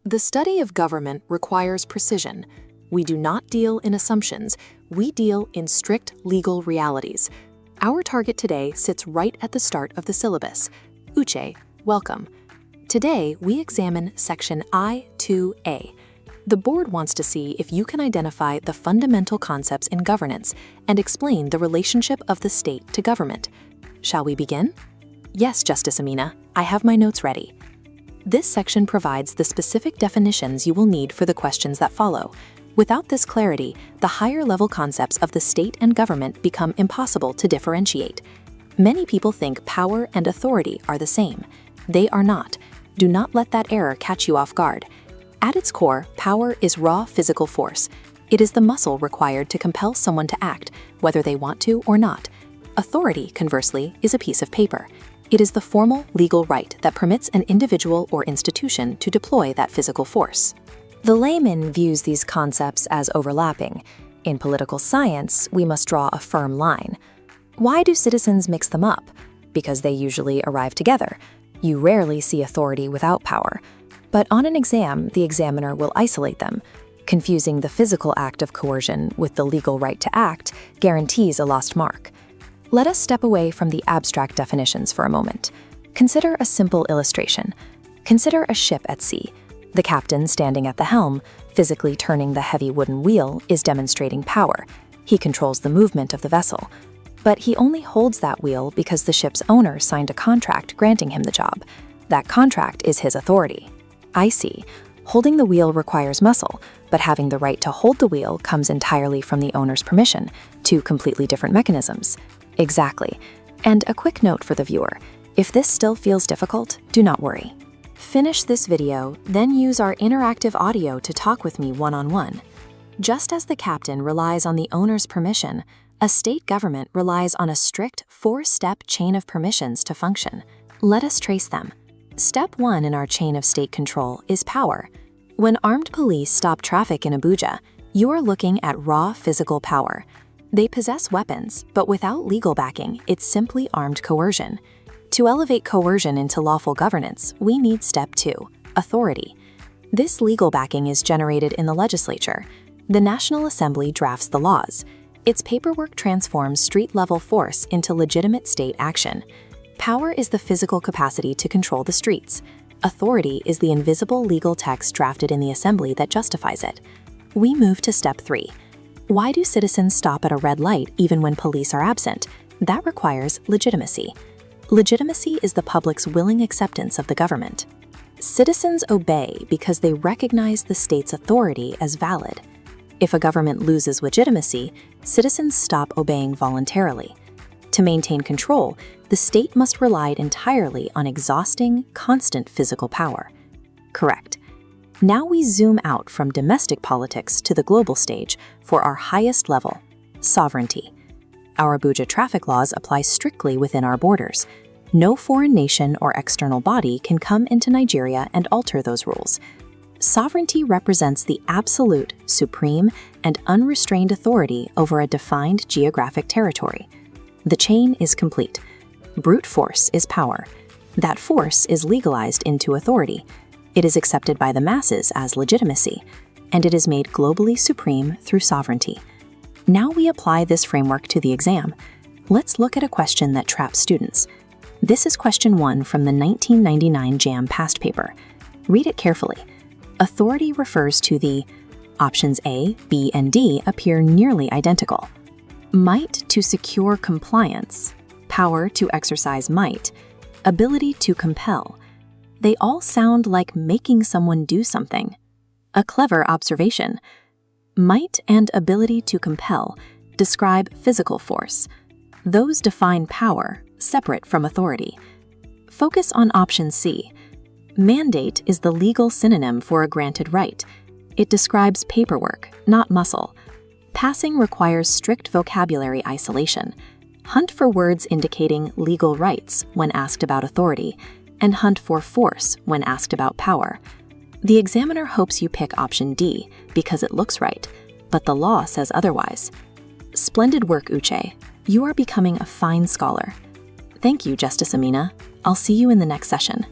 The study of government requires precision. We do not deal in assumptions, we deal in strict legal realities. Our target today sits right at the start of the syllabus. Uche, welcome. Today, we examine section I-2A. The board wants to see if you can identify the fundamental concepts in governance and explain the relationship of the state to government. Shall we begin? Yes, Justice Amina, I have my notes ready. This section provides the specific definitions you will need for the questions that follow. Without this clarity, the higher-level concepts of the state and government become impossible to differentiate. Many people think power and authority are the same. They are not. Do not let that error catch you off guard. At its core, power is raw physical force. It is the muscle required to compel someone to act, whether they want to or not. Authority, conversely, is a piece of paper. It is the formal legal right that permits an individual or institution to deploy that physical force. The layman views these concepts as overlapping. In political science, we must draw a firm line. Why do citizens mix them up? Because they usually arrive together. You rarely see authority without power. But on an exam, the examiner will isolate them. Confusing the physical act of coercion with the legal right to act guarantees a lost mark. Let us step away from the abstract definitions for a moment. Consider a simple illustration. Consider a ship at sea. The captain standing at the helm, physically turning the heavy wooden wheel, is demonstrating power. He controls the movement of the vessel. But he only holds that wheel because the ship's owner signed a contract granting him the job. That contract is his authority. I see. Holding the wheel requires muscle, but having the right to hold the wheel comes entirely from the owner's permission, two completely different mechanisms. Exactly. And a quick note for the viewer. If this still feels difficult, do not worry. Finish this video, then use our interactive audio to talk with me one-on-one. Just as the captain relies on the owner's permission, a state government relies on a strict four-step chain of permissions to function. Let us trace them. Step 1 in our chain of state control is power. When armed police stop traffic in Abuja, you are looking at raw physical power. They possess weapons, but without legal backing, it's simply armed coercion. To elevate coercion into lawful governance, we need step 2, authority. This legal backing is generated in the legislature. The National Assembly drafts the laws. Its paperwork transforms street-level force into legitimate state action. Power is the physical capacity to control the streets. Authority is the invisible legal text drafted in the assembly that justifies it. We move to step 3. Why do citizens stop at a red light even when police are absent? That requires legitimacy. Legitimacy is the public's willing acceptance of the government. Citizens obey because they recognize the state's authority as valid. If a government loses legitimacy, citizens stop obeying voluntarily. To maintain control, the state must rely entirely on exhausting, constant physical power. Correct. Now we zoom out from domestic politics to the global stage for our highest level, sovereignty. Our Abuja traffic laws apply strictly within our borders. No foreign nation or external body can come into Nigeria and alter those rules. Sovereignty represents the absolute, supreme, and unrestrained authority over a defined geographic territory. The chain is complete. Brute force is power. That force is legalized into authority. It is accepted by the masses as legitimacy, and it is made globally supreme through sovereignty. Now we apply this framework to the exam. Let's look at a question that traps students. This is question 1 from the 1999 JAMB past paper. Read it carefully. Authority refers to the options A, B, and D appear nearly identical. Might to secure compliance, power to exercise might, ability to compel. They all sound like making someone do something. A clever observation. Might and ability to compel describe physical force. Those define power, separate from authority. Focus on option C. Mandate is the legal synonym for a granted right. It describes paperwork, not muscle. Passing requires strict vocabulary isolation. Hunt for words indicating legal rights when asked about authority, and hunt for force when asked about power. The examiner hopes you pick option D because it looks right, but the law says otherwise. Splendid work, Uche. You are becoming a fine scholar. Thank you, Justice Amina. I'll see you in the next session.